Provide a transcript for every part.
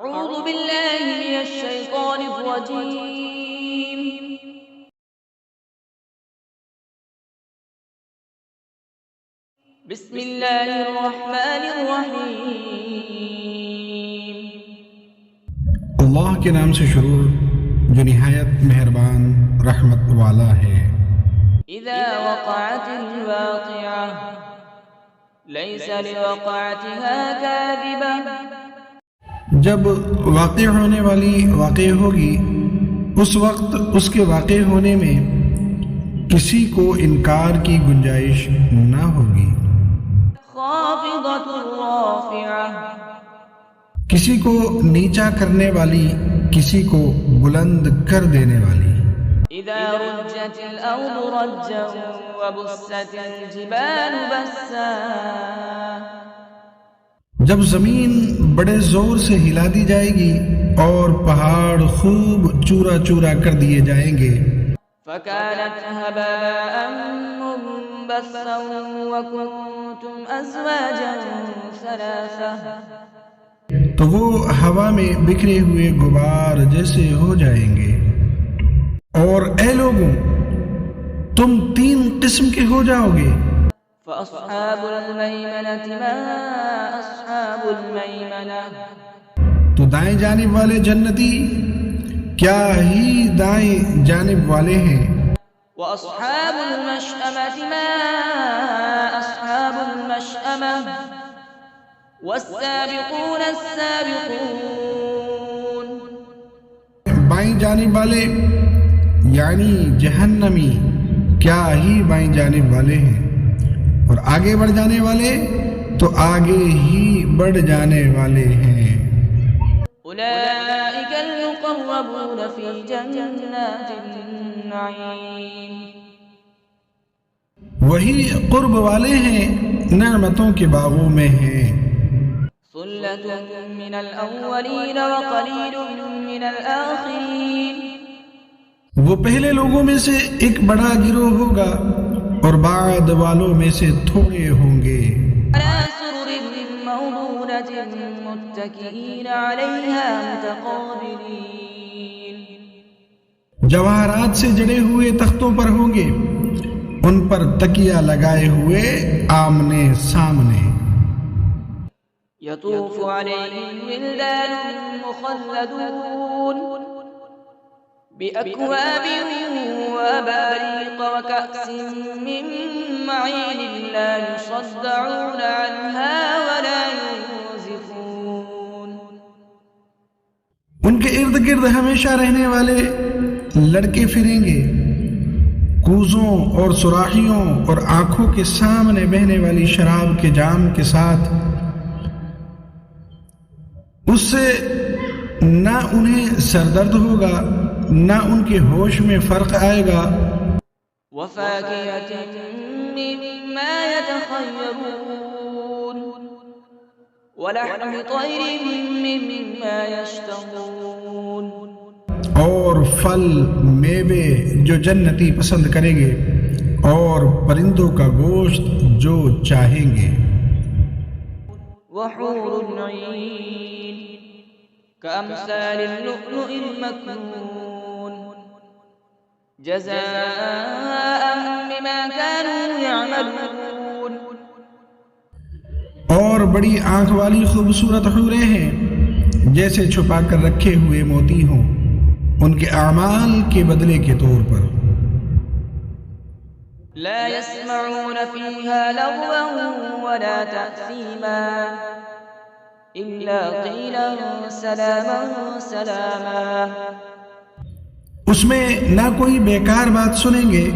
أعوذ بالله من الشيطان الرجيم. بسم الله الرحمن الرحيم. اللہ کے نام سے شروع جو نہایت مہربان رحمت والا ہے۔ إذا وقعت الواقعة ليس لوقعتها كاذبة. جب واقع ہونے والی واقع ہوگی اس وقت اس کے واقع ہونے میں کسی کو انکار کی گنجائش نہ ہوگی، خافضة رافعة. کسی کو نیچا کرنے والی، کسی کو بلند کر دینے والی۔ إذا رجت الأرض رجا وبست الجبال بسا. جب زمین بڑے زور سے ہلا دی جائے گی اور پہاڑ خوب چورا چورا کر دیے جائیں گے، فكانت هباء منبثا وكنتم أزواجا ثلاثة. تو وہ ہوا میں بکھرے ہوئے غبار جیسے ہو جائیں گے۔ اور اے لوگوں، تم تین قسم کے ہو جاؤ گے۔ فأصحاب الميمنة ما أصحاب الميمنة. تو دائیں جانب والے جنتی کیا ہی دائیں جانب والے ہیں۔ وأصحاب المشأمة ما أصحاب المشأمة. والسابقون السابقون. بائیں جانب والے یعنی جہنمی کیا ہی بائیں جانب والے ہیں، اور آگے بڑھ جانے والے تو آگے ہی بڑھ جانے والے ہیں۔ أولئك المقربون في جنات النعيم. وہی قرب والے ہیں، نعمتوں کے باغوں میں ہیں۔ ثلة من الأولين وقليل من الآخرين. وہ پہلے لوگوں میں سے ایک بڑا گروہ ہوگا اور بعد والوں میں سے تھوڑے ہوں گے۔ على سرر موضونة متكئين عليها متقابلين. جواہرات سے جڑے ہوئے تختوں پر ہوں گے، ان پر تکیہ لگائے ہوئے آمنے سامنے۔ يطوف عليهم ولدان مخلدون بأكواب وأباريق وكأس من معين لا يصدعون عنها ولا ينزفون. ان کے ارد گرد ہمیشہ رہنے والے لڑکے پھریں گے، کوزوں اور سراخیوں اور آنکھوں کے سامنے بہنے والی شراب کے جام کے ساتھ۔ اس سے نہ انہیں سردرد ہوگا، نہ ان کے ہوش میں فرق آئے گا۔ وفاكهة مما يتخيرون ولحم طير مما يشتهون. اور پھل میوے جو جنتی پسند کریں گے، اور پرندوں کا گوشت جو چاہیں گے۔ وحور عين كأمثال اللؤلؤ المكنون جزاء بما كانوا يعملون. اور بڑی آنکھ والی خوبصورت حوریں ہیں جیسے چھپا کر رکھے ہوئے موتی ہوں، ان کے اعمال کے بدلے کے طور پر۔ لا يسمعون فيها لغوا ولا تأثيما إلا قيلا سلاما سلاما. اس میں نہ کوئی بیکار بات سنیں گے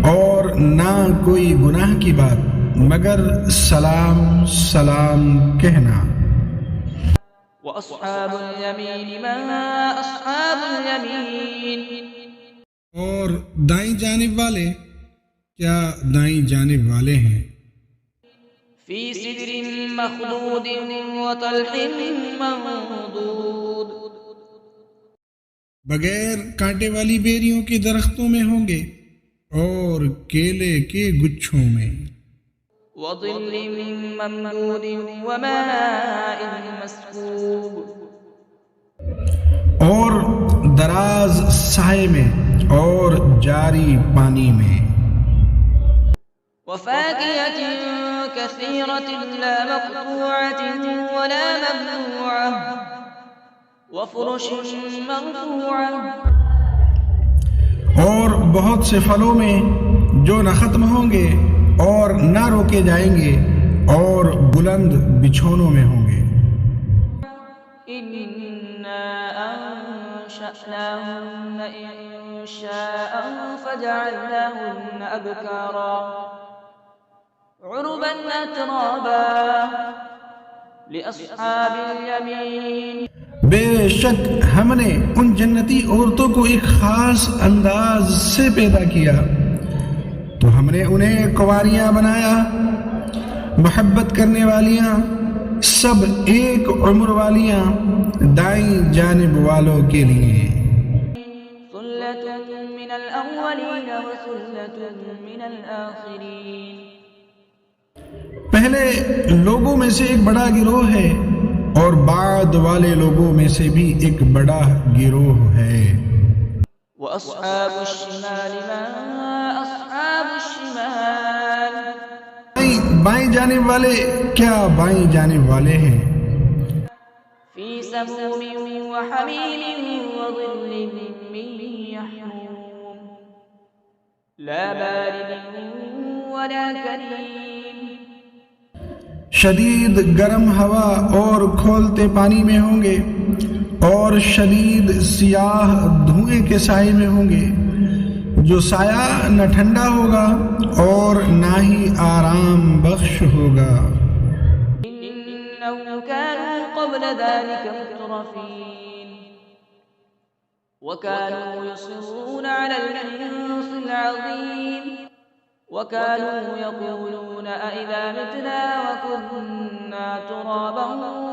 اور نہ کوئی گناہ کی بات، مگر سلام سلام کہنا۔ وأصحاب اليمين ما أصحاب اليمين. اور دائیں جانب والے کیا دائیں جانب والے ہیں۔ في سدر مخضود وطلح منضود. بغیر کانٹے والی بیریوں کے درختوں میں ہوں گے اور کیلے کے گچھوں میں۔ وظل ممدود وماء مسكوب. بعض سائے میں اور جاری پانی میں. وفاكهة كثيرة لا مقطوعة ولا ممنوعة وفرش مرفوعة. اور بہت سے پھلوں میں جو نہ ختم ہوں گے اور نہ روکے جائیں گے اور بلند بچھونوں میں ہوں گے. إنا أنشأناهن إنشاء فجعلناهن أبكارا عربا أترابا لأصحاب اليمين. بے شک ہم نے ان جنتی عورتوں کو ایک خاص انداز سے پیدا کیا تو ہم نے انہیں کنواریاں بنایا، محبت کرنے والیاں، سب ایک عمر والیاں دائیں جانب والوں کے لیے. ثلة من الأولين وثلة من الآخرين. پہلے لوگوں میں سے ایک بڑا گروہ ہے اور بعد والے لوگوں میں سے بھی ایک بڑا گروہ ہے. وأصحاب الشمال ما أصحاب الشمال. بائیں جانب والے کیا بائیں جانب والے ہیں. في سموم وحميم وظل من يحموم لا بارد ولا كريم. شدید گرم ہوا اور کھولتے پانی میں ہوں گے اور شدید سیاہ دھوئیں کے سائے میں ہوں گے جو سایہ نہ ٹھنڈا ہوگا اور نہ ہی آرام بخش ہوگا. إنهم كانوا قبل ذلك مترفين وكانوا يصرون على الحنث العظيم وكانوا يقولون أئذا متنا وكنا ترابا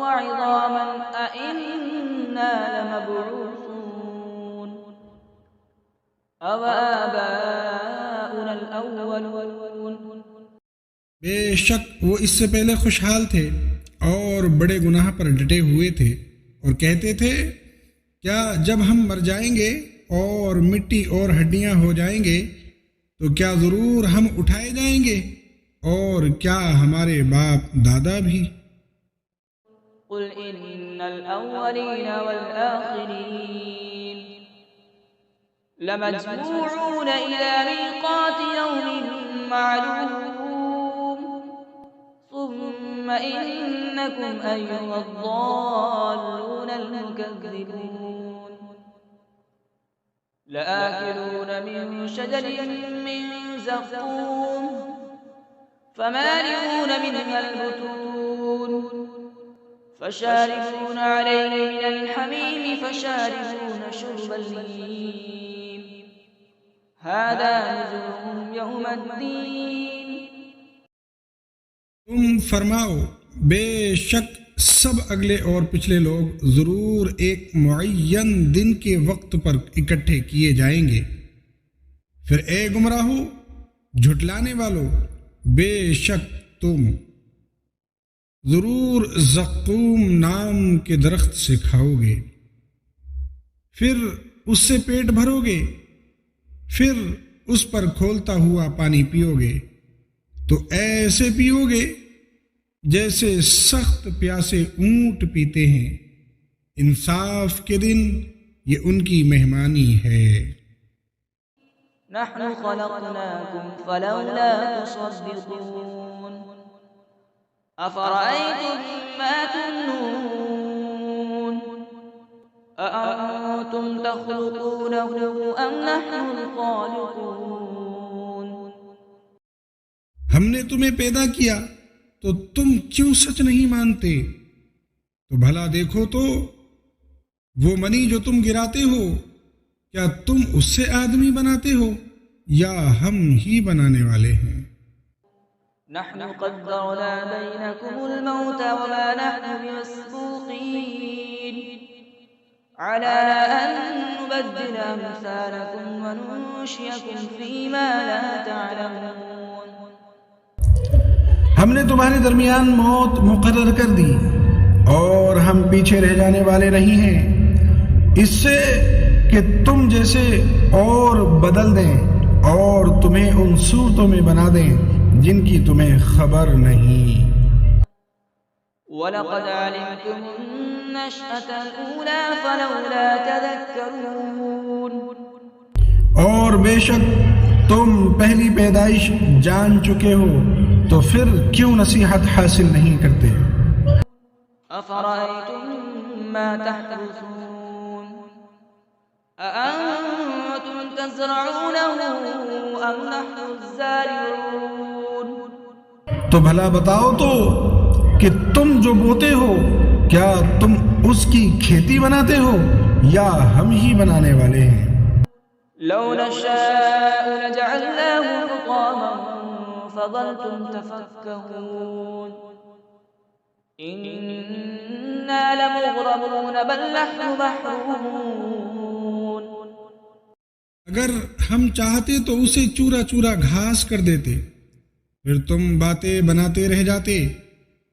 وعظاما أئنا لمبعوثون أو آباؤنا الأولون. بے شک وہ اس سے پہلے خوشحال تھے اور بڑے گناہ پر ڈٹے ہوئے تھے اور کہتے تھے کیا جب ہم مر جائیں گے اور مٹی اور ہڈیاں ہو جائیں گے تو کیا ضرور ہم اٹھائے جائیں گے اور کیا ہمارے باپ دادا بھی. قل إن الأولين والآخرين لمجموعون إلى ميقات يوم معلوم ثم إنكم أيها الضالون المكذبون لآكلون من شجر من زقوم فمالئون منها البطون فشاربون عليه من الحميم فشاربون شرب الهيم هذا نزلهم يوم الدين. تم فرماؤ بے شک سب اگلے اور پچھلے لوگ ضرور ایک معین دن کے وقت پر اکٹھے کیے جائیں گے. پھر اے گمراہو جھٹلانے والو بے شک تم ضرور زقوم نام کے درخت سے کھاؤ گے، پھر اس سے پیٹ بھرو گے، پھر اس پر کھولتا ہوا پانی پیو گے تو ایسے پیو گے جیسے سخت پیاسے اونٹ پیتے ہیں. انصاف کے دن یہ ان کی مہمانی ہے. نحن خلقناكم فلولا تصدقون أفرأيتم ما تمنون أأنتم تخلقونه أم نحن الخالقون. ہم نے تمہیں پیدا کیا تو تم کیوں سچ نہیں مانتے؟ تو بھلا دیکھو تو وہ منی جو تم گراتے ہو کیا تم اس سے آدمی بناتے ہو یا ہم ہی بنانے والے ہیں؟ نحن قدرنا بينكم الموت وما نحن بمسبوقين على أن نبدل أمثالكم وننشئكم فيما لا تعلمون. ہم نے تمہارے درمیان موت مقرر کر دی اور ہم پیچھے رہ جانے والے نہیں ہیں اس سے کہ تم جیسے اور بدل دیں اور تمہیں ان صورتوں میں بنا دیں جن کی تمہیں خبر نہیں۔ وَلَقَدْ عَلِمْتُمُ النَّشْأَةَ الْأُولَى فَلَوْلَا تَذَكَّرُونَ۔ اور بے شک تم پہلی پیدائش جان چکے ہو تو پھر کیوں نصیحت حاصل نہیں کرتے؟ أَفَرَأَيْتُم مَّا تَحْرُثُونَ أَأَنتُمْ تَزْرَعُونَهُ أَمْ نَحْنُ الزَّارِعُونَ۔ تو بھلا بتاؤ تو کہ تم جو بوتے ہو کیا تم اس کی کھیتی بناتے ہو یا ہم ہی بنانے والے ہیں؟ لو نشاء لجعلناه حطاما فظلتم تفكهون إنا لمغرمون بل نحن محرومون۔ اگر ہم چاہتے تو اسے چورا چورا گھاس کر دیتے، پھر تم باتیں بناتے رہ جاتے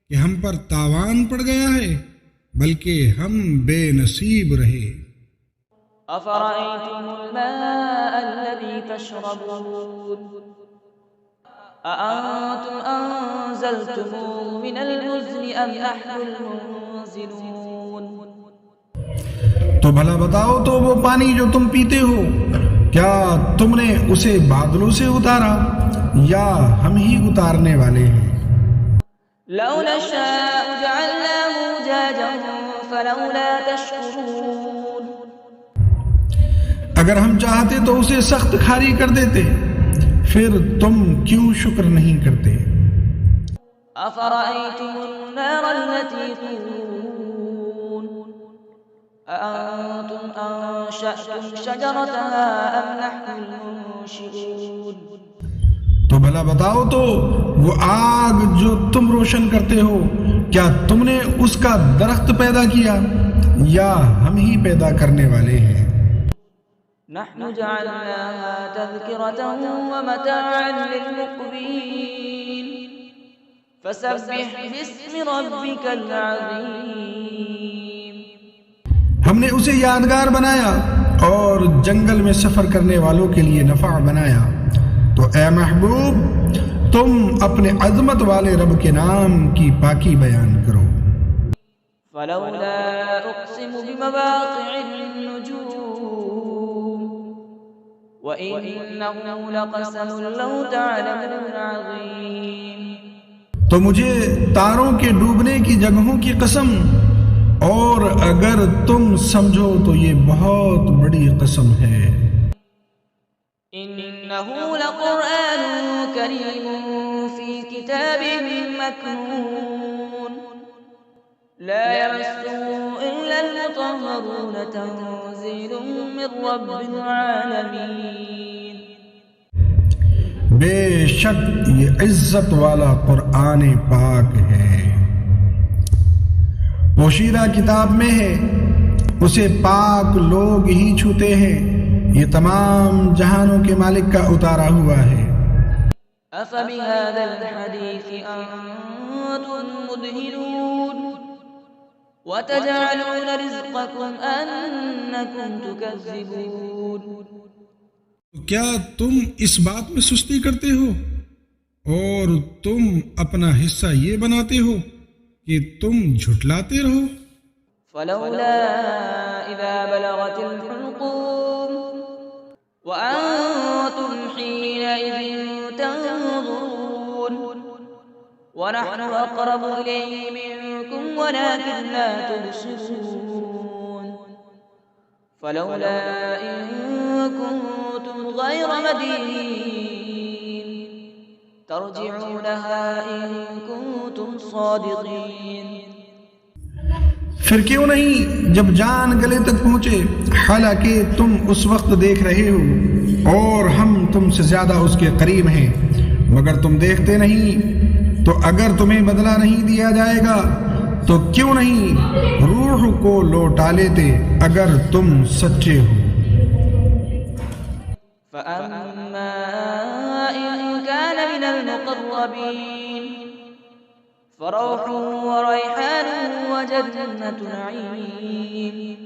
کہ ہم پر تاوان پڑ گیا ہے، بلکہ ہم بے نصیب رہے۔ أفرأيتم الماء الذي تشربون أأنتم أنزلتموه من المزن أم نحن المنزلون۔ تو بھلا بتاؤ تو وہ پانی جو تم پیتے ہو کیا تم نے اسے بادلوں سے اتارا یا ہم ہی اتارنے والے ہیں؟ لو نشاء جعلناه أجاجا فلولا تشكرون۔ اگر ہم چاہتے تو اسے سخت کھاری کر دیتے، پھر تم کیوں شکر نہیں کرتے؟ أفرأيتم النار التي تورون أأنتم أنشأتم شجرتها أم نحن المنشئون۔ تو بھلا بتاؤ تو وہ آگ جو تم روشن کرتے ہو کیا تم نے اس کا درخت پیدا کیا یا ہم ہی پیدا کرنے والے ہیں؟ نحن جعلناها تذكرة ومتاعا للمقوين فسبح باسم ربك العظيم۔ ہم نے اسے یادگار بنایا اور جنگل میں سفر کرنے والوں کے لیے نفع بنایا، تو اے محبوب تم اپنے عظمت والے رب کے نام کی پاکی بیان کرو۔ فلولا أقسم بمواقع النجوم وَإِنَّهُ لَقَسَمٌ لَوْ تَعْلَمُونَ عَظِيمٌ۔ تو مجھے تاروں کے ڈوبنے کی جگہوں کی قسم، اور اگر تم سمجھو تو یہ بہت بڑی قسم ہے۔ إِنَّهُ لَقُرْآنٌ كَرِيمٌ فِي كِتَابٍ مَّكْنُونٍ لَا يَمَسُّهُ إِلَّا الْمُطَهَّرُونَ تَنزِيلٌ مِّن رَّبِّ الْعَالَمِينَ۔ بے شک یہ عزت والا قرآن پاک ہے، پوشیدہ کتاب میں ہے، اسے پاک لوگ ہی چھوتے ہیں، یہ تمام جہانوں کے مالک کا اتارا ہوا ہے۔ أَفَبِهَذَا الْحَدِيثِ أَنتُم مُّدْهِنُونَ وَتَجْعَلُونَ رِزْقَكُمْ أَنَّكُمْ تُكَذِّبُونَ۔ کیا تم اس بات میں سستی کرتے ہو اور تم اپنا حصہ یہ بناتے ہو کہ تم جھٹلاتے رہو؟ فلولا إذا بلغت الحلقوم وأنتم حينئذ تنظرون ونحن أقرب إليه منكم ولكن لا تبصرون فلولا إن كنتم غير مدينين ترجعونها إن كنتم صادقين۔ پھر کیوں نہیں جب جان گلے تک پہنچے، حالانکہ تم اس وقت دیکھ رہے ہو اور ہم تم سے زیادہ اس کے قریب ہیں، مگر تم دیکھتے نہیں، تو اگر تمہیں بدلہ نہیں دیا جائے گا تو کیوں نہیں روح کو لوٹا لیتے اگر تم سچے ہو۔ فَأَمَّا إِن كَانَ مِنَ الْمُقَرَّبِينَ فَرَوْحٌ وَرَيْحَانٌ وَجَنَّةُ نَعِيمٍ۔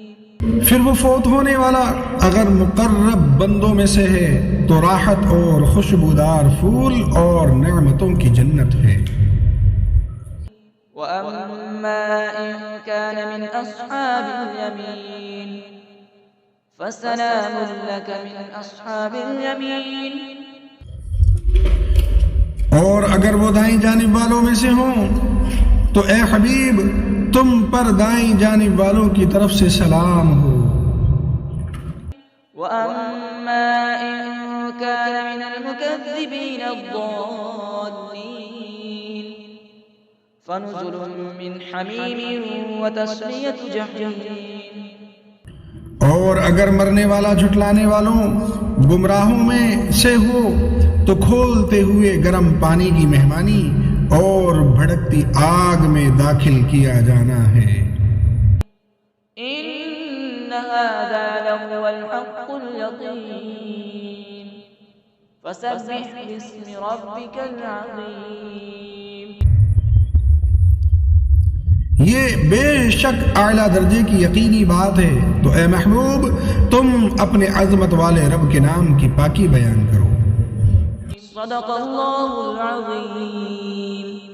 پھر وہ فوت ہونے والا اگر مقرب بندوں میں سے ہے تو راحت اور خوشبودار پھول اور نعمتوں کی جنت ہے۔ وَأَمَّا إِن كَانَ مِنْ أَصْحَابِ الْيَمِينِ فَسَلَامٌ لَكَ مِنْ أَصْحَابِ الْيَمِينِ۔ اور اگر وہ دائیں جانب والوں میں سے ہوں تو اے حبیب تم پر دائیں جانب والوں کی طرف سے سلام ہو۔ وَأَمَّا إِن كَانَ مِنَ الْمُكَذِّبِينَ الضَّالِّينَ فَنُزُلٌ مِّنْ حَمِيمٍ وَتَصْلِيَةُ جَحِيمٍ۔ اور اگر مرنے والا جھٹلانے والوں گمراہوں میں سے ہو تو کھولتے ہوئے گرم پانی کی مہمانی اور بھڑکتی آگ میں داخل کیا جانا ہے۔ إِنَّ هَذَا لَهُوَ الْحَقُّ الْيَقِينُ فَسَبِّحْ بِاسْمِ رَبِّكَ الْعَظِيمِ۔ یہ بے شک اعلیٰ درجے کی یقینی بات ہے، تو اے محبوب تم اپنے عظمت والے رب کے نام کی پاکی بیان کرو۔ صدق اللہ العظیم۔